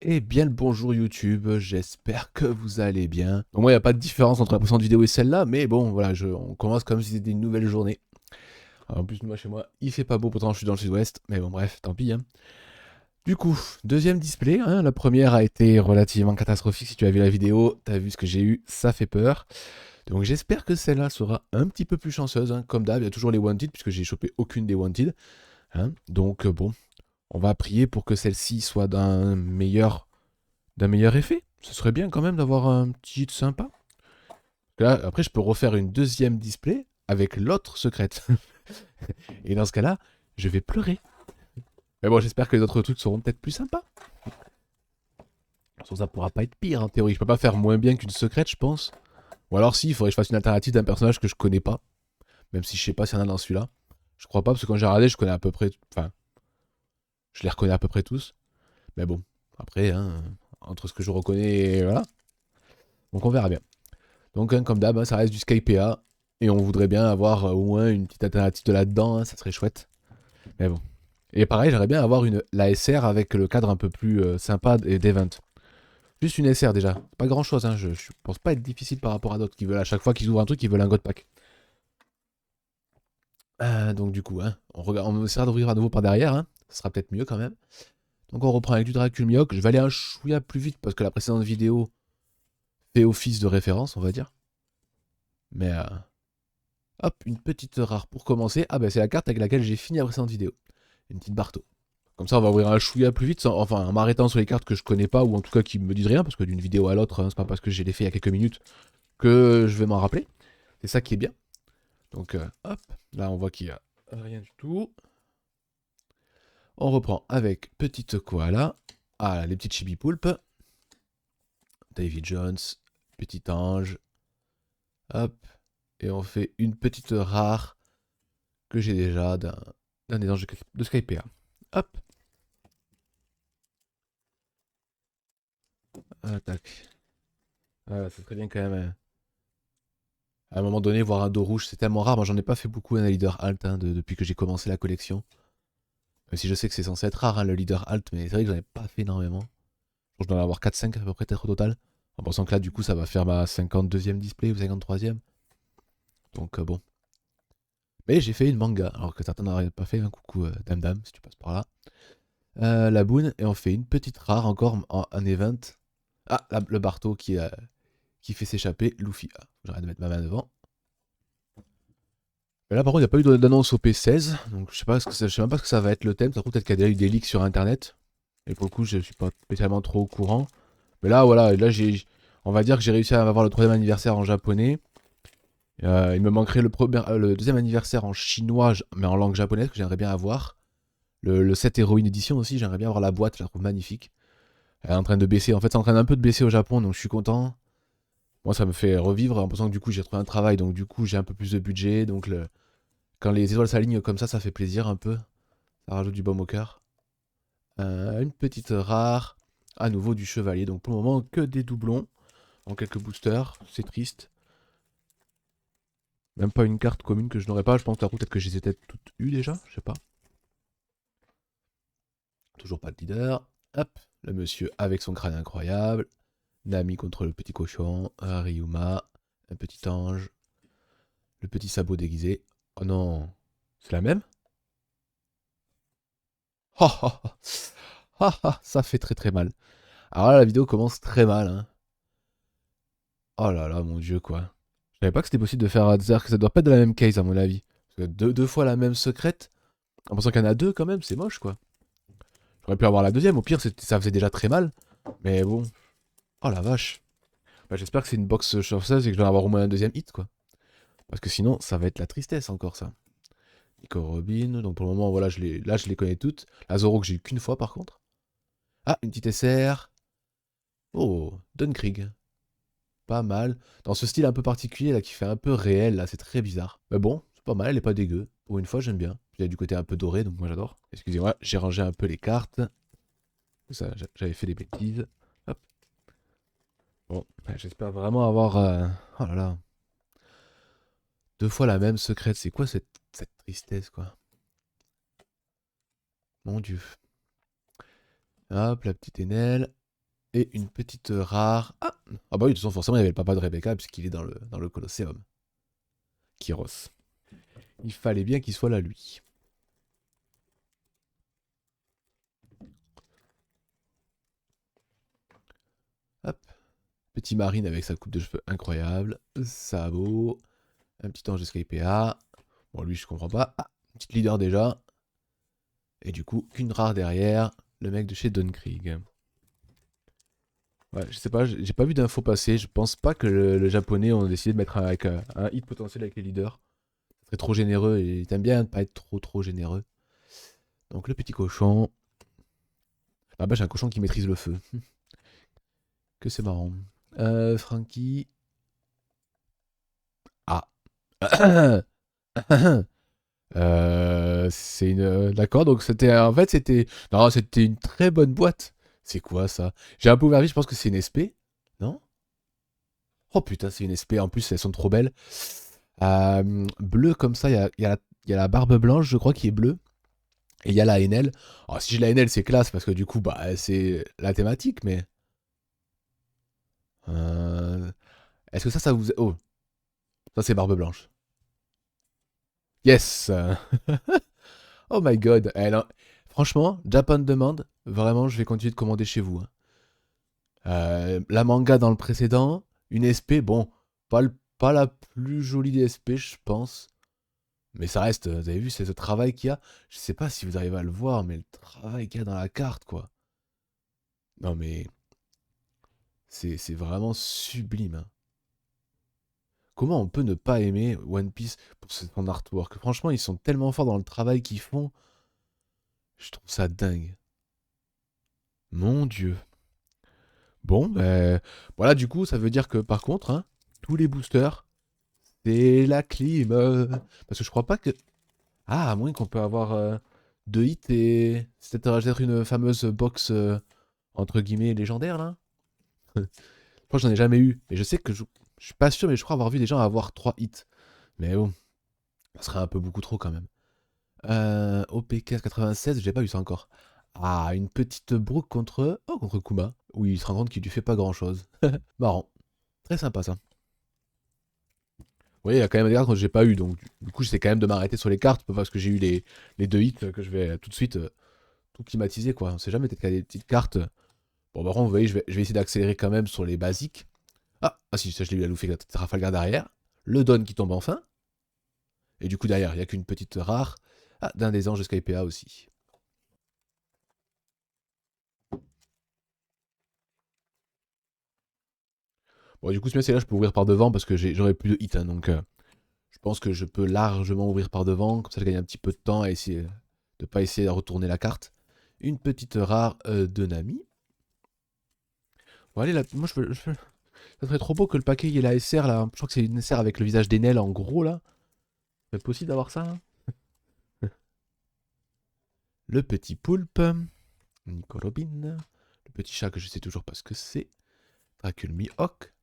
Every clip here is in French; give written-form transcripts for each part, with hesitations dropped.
Eh bien le bonjour YouTube, j'espère que vous allez bien. Donc moi il n'y a pas de différence entre la précédente vidéo et celle-là, mais bon voilà, on commence comme si c'était une nouvelle journée. En plus moi chez moi il fait pas beau, pourtant je suis dans le sud-ouest, mais bon bref, tant pis. Hein. Du coup, deuxième display, hein, la première a été relativement catastrophique, si tu as vu la vidéo, t'as vu ce que j'ai eu, ça fait peur. Donc j'espère que celle-là sera un petit peu plus chanceuse, hein. Comme d'hab, il y a toujours les Wanted, puisque j'ai chopé aucune des Wanted. Hein. Donc bon, on va prier pour que celle-ci soit d'un meilleur effet. Ce serait bien quand même d'avoir un petit hit sympa. Là, après, je peux refaire une deuxième display avec l'autre secrète. Et dans ce cas-là, je vais pleurer. Mais bon, j'espère que les autres trucs seront peut-être plus sympas. Ça pourra pas être pire en théorie. Je peux pas faire moins bien qu'une secrète, je pense. Ou alors si, il faudrait que je fasse une alternative d'un personnage que je connais pas. Même si je sais pas s'il y en a dans celui-là. Je crois pas, parce que quand j'ai regardé, je connais à peu près. Enfin, je les reconnais à peu près tous. Mais bon, après, hein, entre ce que je reconnais et voilà. Donc on verra bien. Donc, hein, comme d'hab, hein, ça reste du SkyPA. Et on voudrait bien avoir au moins une petite alternative de là-dedans, hein, ça serait chouette. Mais bon. Et pareil, j'aimerais bien avoir la SR avec le cadre un peu plus sympa d'Event. Juste une SR déjà. Pas grand chose, hein, je pense pas être difficile par rapport à d'autres qui veulent à chaque fois qu'ils ouvrent un truc, ils veulent un God Pack. Donc, du coup, hein, on essaiera d'ouvrir à nouveau par derrière, hein, ça sera peut-être mieux quand même. Donc, on reprend avec du Draculmioc. Je vais aller un chouïa plus vite parce que la précédente vidéo fait office de référence, on va dire. Mais hop, une petite rare pour commencer. Ah bah c'est la carte avec laquelle j'ai fini la précédente vidéo. Une petite Barto. Comme ça on va ouvrir un chouïa plus vite, enfin en m'arrêtant sur les cartes que je connais pas ou en tout cas qui me disent rien, parce que d'une vidéo à l'autre, hein, c'est pas parce que j'ai les fait il y a quelques minutes que je vais m'en rappeler. C'est ça qui est bien. Donc hop, là on voit qu'il y a rien du tout. On reprend avec petite koala. Ah les petites chibi poulpes. David Jones, petit ange. Hop. Et on fait une petite rare que j'ai déjà d'un des anges de Skypea. Hop. Ah, tac. Ah, ça serait bien quand même. À un moment donné, voir un dos rouge, c'est tellement rare. Moi, j'en ai pas fait beaucoup un leader alt hein, depuis que j'ai commencé la collection. Même si je sais que c'est censé être rare hein, le leader alt, mais c'est vrai que j'en ai pas fait énormément. Je dois en avoir 4-5 à peu près peut-être au total. En pensant que là, du coup, ça va faire ma 52e display ou 53e. Donc bon. Mais j'ai fait une manga, alors que certains n'auraient pas fait. Un coucou Dame Dame, si tu passes par là. La boune, et on fait une petite rare encore en event. Ah, le Barto qui fait s'échapper Luffy. Ah, j'arrête de mettre ma main devant. Mais là, par contre, il n'y a pas eu d'annonce au P16, donc je sais même pas ce que ça va être le thème. Ça trouve peut-être qu'il y a déjà eu des leaks sur internet. Et pour le coup, je suis pas spécialement trop au courant. Mais là, voilà, là, on va dire que j'ai réussi à avoir le troisième anniversaire en japonais. Il me manquerait le deuxième anniversaire en chinois, mais en langue japonaise, que j'aimerais bien avoir. Le 7 Heroine Edition aussi, j'aimerais bien avoir la boîte, je la trouve magnifique. Elle est en train de baisser, en fait, c'est en train d'un peu de baisser au Japon, donc je suis content. Moi, ça me fait revivre en pensant que du coup, j'ai trouvé un travail, donc du coup, j'ai un peu plus de budget, donc quand les étoiles s'alignent comme ça fait plaisir un peu. Ça rajoute du baume au cœur. Une petite rare. À nouveau du chevalier. Donc pour le moment, que des doublons. En quelques boosters. C'est triste. Même pas une carte commune que je n'aurais pas. Je pense que peut-être que je les ai peut-être toutes eues déjà. Je sais pas. Toujours pas de leader. Hop. Le monsieur avec son crâne incroyable. Nami contre le petit cochon. Ryuma. Un petit ange. Le petit sabot déguisé. Oh non. C'est la même. Ça fait très très mal. Alors là, la vidéo commence très mal. Hein. Oh là là, mon dieu, quoi. Je savais pas que c'était possible de faire. C'est-à-dire que ça doit pas être de la même case, à mon avis. Parce que deux fois la même secrète, en pensant qu'il y en a deux quand même, c'est moche, quoi. J'aurais pu avoir la deuxième, au pire, ça faisait déjà très mal. Mais bon. Oh la vache. Bah, j'espère que c'est une box chanceuse et que je vais avoir au moins un deuxième hit, quoi. Parce que sinon, ça va être la tristesse encore, ça. Nico Robin, donc pour le moment, voilà, là, je les connais toutes. La Zoro que j'ai eu qu'une fois, par contre. Ah, une petite SR. Oh, Dunkrig. Pas mal. Dans ce style un peu particulier là qui fait un peu réel là, c'est très bizarre. Mais bon, c'est pas mal, elle est pas dégueu. Pour une fois, j'aime bien. Il y a du côté un peu doré, donc moi j'adore. Excusez-moi, j'ai rangé un peu les cartes. Ça, j'avais fait des bêtises. Hop. Bon, ouais, j'espère vraiment avoir. Oh là là. Deux fois la même secrète. C'est quoi cette tristesse, quoi? Mon dieu. Hop, la petite Enel. Et une petite rare... Ah bah oui, de toute façon, forcément, il y avait le papa de Rebecca, puisqu'il est dans le Colosseum. Kyros. Il fallait bien qu'il soit là, lui. Hop. Petit Marine avec sa coupe de cheveux incroyable. Sabot. Un petit ange SKPA. Bon, lui, je comprends pas. Ah, petite leader déjà. Et du coup, qu'une rare derrière. Le mec de chez Dunkrig. Ouais, je sais pas, j'ai pas vu d'infos passer. Je pense pas que le japonais ont décidé de mettre avec un hit potentiel avec les leaders. Ce serait trop généreux et t'aimes bien ne pas être trop généreux. Donc le petit cochon. Ah bah j'ai un cochon qui maîtrise le feu. Que c'est marrant. Frankie. Ah. C'est une. D'accord, donc c'était. En fait, c'était. Non, c'était une très bonne boîte. C'est quoi ça? J'ai un peu ouvert vite, je pense que c'est une SP. Non? Oh putain, c'est une SP. En plus, elles sont trop belles. Bleu comme ça, il y a la barbe blanche, je crois, qui est bleue. Et il y a la NL. Alors, si j'ai la NL, c'est classe parce que du coup, bah, c'est la thématique, mais. Euh, Est-ce que ça vous. Oh, ça, c'est barbe blanche. Yes! Oh my god. Franchement, Japan demande. Vraiment, je vais continuer de commander chez vous, hein. La manga dans le précédent, une SP, bon, pas la plus jolie des SP, je pense. Mais ça reste, vous avez vu, c'est ce travail qu'il y a. Je sais pas si vous arrivez à le voir, mais le travail qu'il y a dans la carte, quoi. Non, mais c'est vraiment sublime, hein. Comment on peut ne pas aimer One Piece pour son artwork? Franchement, ils sont tellement forts dans le travail qu'ils font. Je trouve ça dingue. Mon Dieu. Bon, ben, voilà, du coup, ça veut dire que par contre, hein, tous les boosters, c'est la clim. Parce que je crois pas que. Ah, à moins qu'on peut avoir deux hits et. C'est peut-être une fameuse box entre guillemets légendaire là. Moi, j'en ai jamais eu. Mais je sais que je suis pas sûr, mais je crois avoir vu des gens avoir trois hits. Mais bon, ça serait un peu beaucoup trop quand même. OPK 96, j'ai pas eu ça encore. Ah, une petite brook contre. Oh, contre Kuma. Oui, il se rend compte qu'il lui fait pas grand chose. Marrant. Très sympa ça. Oui, il y a quand même des cartes que j'ai pas eu, donc du coup j'essaie quand même de m'arrêter sur les cartes parce que j'ai eu les deux hits que je vais tout de suite tout climatiser quoi. On sait jamais, peut-être qu'il y a des petites cartes. Bon, par contre, vous voyez, je vais essayer d'accélérer quand même sur les basiques. Ah si, ça je l'ai eu à Loufé, la Trafalgar derrière. Le Don qui tombe enfin. Et du coup derrière, il n'y a qu'une petite rare. Ah, d'un des anges SKPA aussi. Bon, du coup, celui-là, je peux ouvrir par devant parce que j'aurai plus de hits, hein, donc je pense que je peux largement ouvrir par devant. Comme ça, je gagne un petit peu de temps à essayer de pas essayer de retourner la carte. Une petite rare de Nami. Bon, allez, là, moi, ça serait trop beau que le paquet il ait la SR là. Je crois que c'est une SR avec le visage d'Enel en gros là. C'est possible d'avoir ça, hein? Le petit poulpe. Nico Robin. Le petit chat que je sais toujours pas ce que c'est. Dracul Mihawk.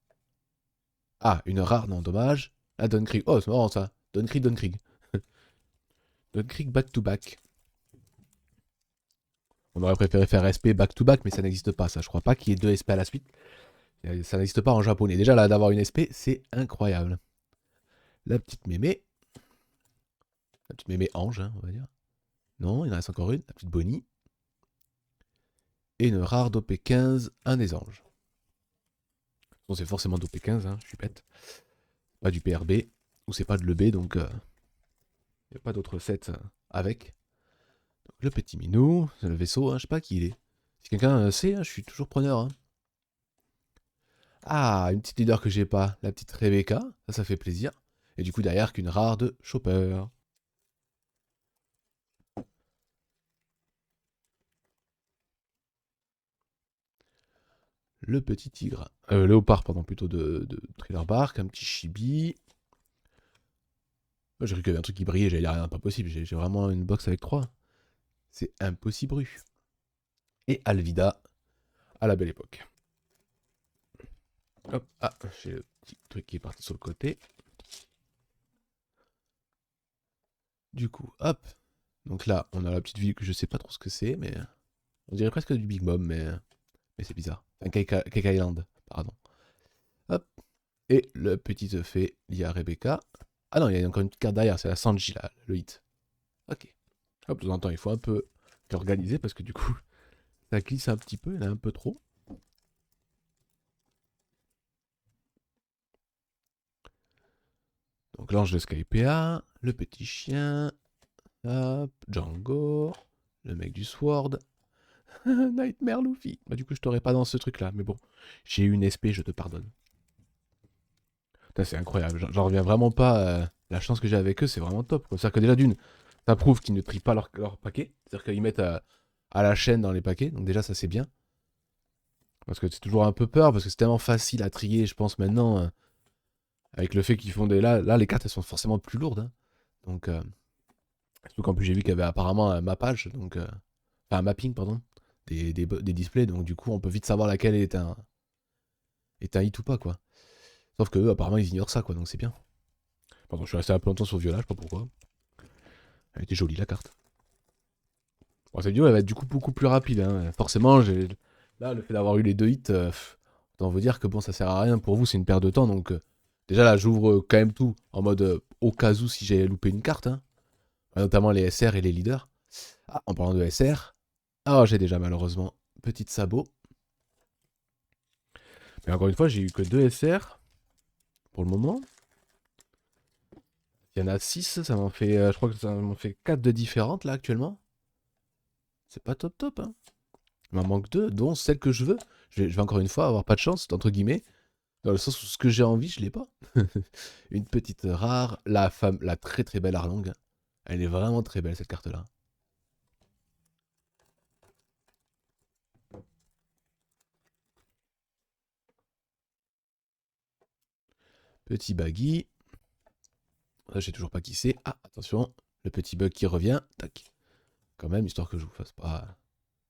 Ah, une rare, non, dommage. Ah, Dunkrig. Oh, c'est marrant ça. Dunkrig. Dunkrig back to back. On aurait préféré faire SP back to back, mais ça n'existe pas, ça. Je crois pas qu'il y ait deux SP à la suite. Ça n'existe pas en japonais. Déjà, là, d'avoir une SP, c'est incroyable. La petite mémé. La petite mémé ange, hein, on va dire. Non, il en reste encore une. La petite Bonnie. Et une rare d'OP15, un des anges. Bon, c'est forcément d'OP15, hein, je suis bête. Pas du PRB, ou c'est pas de l'EB, donc il n'y a pas d'autre set avec. Donc, le petit minou, c'est le vaisseau, hein, je sais pas qui il est. Si quelqu'un sait, hein, je suis toujours preneur, hein. Ah, une petite leader que j'ai pas, la petite Rebecca, ça fait plaisir. Et du coup derrière qu'une rare de Chopper. Le petit tigre. Léopard, pardon, plutôt de Thriller Bark, un petit chibi. J'ai cru qu'il y avait un truc qui brillait, j'allais dire rien, pas possible, j'ai vraiment une box avec 3. C'est impossible. Et Alvida, à la belle époque. Hop, ah, j'ai le petit truc qui est parti sur le côté. Du coup, hop. Donc là, on a la petite ville que je sais pas trop ce que c'est, mais on dirait presque du Big Mom, mais Mais c'est bizarre. Enfin, Cake Island, pardon. Hop. Et le petit effet lié à Rebecca. Ah non, il y a encore une carte derrière, c'est la Sanji, là, le hit. Ok. Hop, de temps en temps, il faut un peu l'organiser parce que du coup, ça glisse un petit peu, il y en a un peu trop. Donc l'ange de Skypea, le petit chien, hop, Django, le mec du Sword, Nightmare Luffy. Bah du coup je t'aurais pas dans ce truc là, mais bon, j'ai eu une SP, je te pardonne. Putain, c'est incroyable, j'en reviens vraiment pas, la chance que j'ai avec eux c'est vraiment top. C'est-à-dire que déjà d'une, ça prouve qu'ils ne trient pas leur paquet, c'est-à-dire qu'ils mettent à la chaîne dans les paquets, donc déjà ça c'est bien. Parce que c'est toujours un peu peur, parce que c'est tellement facile à trier, je pense maintenant, avec le fait qu'ils font des... Là les cartes elles sont forcément plus lourdes, hein. Donc... surtout qu'en plus j'ai vu qu'il y avait apparemment un mappage, donc enfin un mapping pardon, des displays, donc du coup on peut vite savoir laquelle est un hit ou pas quoi. Sauf que eux apparemment ils ignorent ça quoi, donc c'est bien. Pardon, je suis resté un peu longtemps sur Viola, je sais pas pourquoi. Elle était jolie la carte. Bon, cette vidéo elle va être du coup beaucoup plus rapide, hein. Forcément là le fait d'avoir eu les deux hits, autant vous dire que bon ça sert à rien pour vous, c'est une perte de temps, donc déjà là j'ouvre quand même tout en mode au cas où si j'ai loupé une carte, hein. Notamment les SR et les leaders. Ah, en parlant de SR, ah, j'ai déjà malheureusement petite sabot. Mais encore une fois, j'ai eu que 2 SR pour le moment. Il y en a 6, ça m'en fait, je crois que ça m'en fait 4 de différentes là actuellement. C'est pas top top, hein. Il m'en manque 2, dont celle que je veux. Je vais encore une fois avoir pas de chance, entre guillemets. Dans le sens où ce que j'ai envie, je l'ai pas. Une petite rare, la très très belle Arlong. Elle est vraiment très belle cette carte là. Petit baggy. Je sais toujours pas qui c'est. Ah, attention, le petit bug qui revient. Tac. Quand même, histoire que je vous fasse pas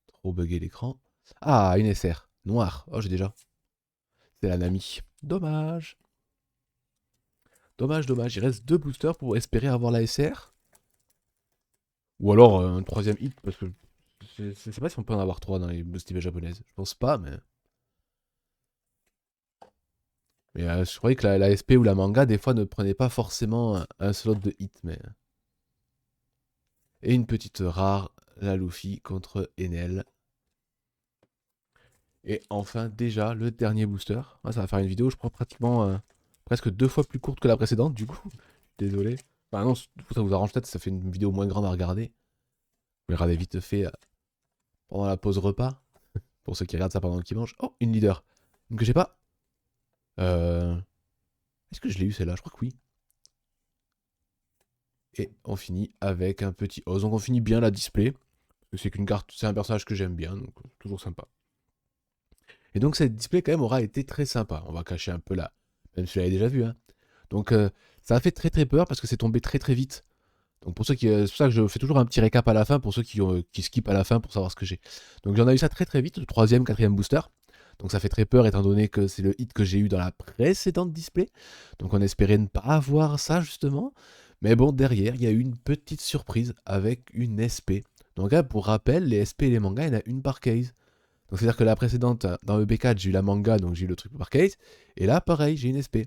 trop bugger l'écran. Ah, une SR. Noire. Oh, j'ai déjà. C'est la Nami. Dommage. Dommage, dommage. Il reste 2 boosters pour espérer avoir la SR. Ou alors un troisième hit, parce que je sais pas si on peut en avoir 3 dans les boostivés japonaises. Je pense pas, mais... Mais je croyais que la SP ou la manga, des fois, ne prenait pas forcément un slot de hit, mais... Et une petite rare, la Luffy contre Enel. Et enfin, déjà, le dernier booster. Ah, ça va faire une vidéo, je crois, pratiquement presque 2 fois plus courte que la précédente, du coup. Désolé. Enfin non, du coup, ça vous arrange peut-être, ça fait une vidéo moins grande à regarder. Vous regardez vite fait pendant la pause repas. Pour ceux qui regardent ça pendant qu'ils mangent. Oh, une leader. Une que j'ai pas. Euh... Est-ce que je l'ai eu celle-là? Je crois que oui. Et on finit avec un petit os. Donc on finit bien la display. Parce que c'est qu'une carte, c'est un personnage que j'aime bien, donc toujours sympa. Et donc cette display quand même aura été très sympa. On va cacher un peu là. Même si vous l'avez déjà vu, hein. Donc ça a fait très très peur parce que c'est tombé très très vite. Donc pour ceux qui, c'est pour ça que je fais toujours un petit récap à la fin pour ceux qui skippent à la fin pour savoir ce que j'ai. Donc j'en ai eu ça très très vite, le 3e, 4e booster. Donc ça fait très peur étant donné que c'est le hit que j'ai eu dans la précédente display. Donc on espérait ne pas avoir ça justement. Mais bon, derrière, il y a eu une petite surprise avec une SP. Donc là, pour rappel, les SP et les mangas, il y en a une par case. Donc c'est-à-dire que la précédente, dans EB4, j'ai eu la manga, donc j'ai eu le truc par case. Et là, pareil, j'ai une SP.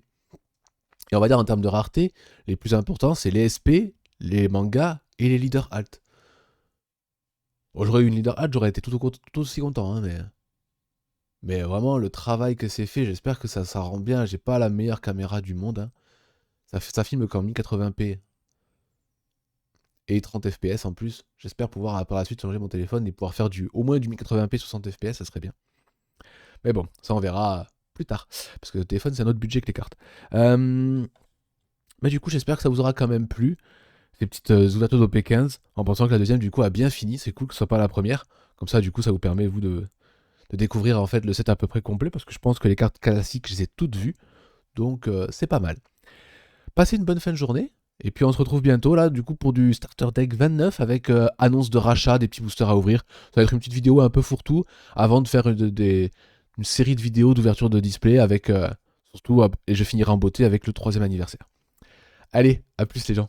Et on va dire en termes de rareté, les plus importants, c'est les SP, les mangas et les leaders alt. Bon, j'aurais eu une leader alt, j'aurais été tout aussi content, hein, mais vraiment, le travail que c'est fait, j'espère que ça rend bien. J'ai pas la meilleure caméra du monde, hein. Ça filme qu'en 1080p et 30 fps en plus. J'espère pouvoir par la suite changer mon téléphone et pouvoir faire au moins du 1080p 60 fps, ça serait bien. Mais bon, ça on verra plus tard. Parce que le téléphone, c'est un autre budget que les cartes. Mais du coup, j'espère que ça vous aura quand même plu. Ces petites Zulato d'OP15, en pensant que la deuxième, du coup, a bien fini. C'est cool que ce soit pas la première. Comme ça, du coup, ça vous permet, vous, de découvrir en fait le set à peu près complet. Parce que je pense que les cartes classiques, je les ai toutes vues. Donc, c'est pas mal. Passez une bonne fin de journée. Et puis, on se retrouve bientôt, là, du coup, pour du Starter Deck 29 avec annonce de rachat, des petits boosters à ouvrir. Ça va être une petite vidéo un peu fourre-tout avant de faire une série de vidéos d'ouverture de display avec surtout, et je finirai en beauté avec le 3e anniversaire. Allez, à plus les gens.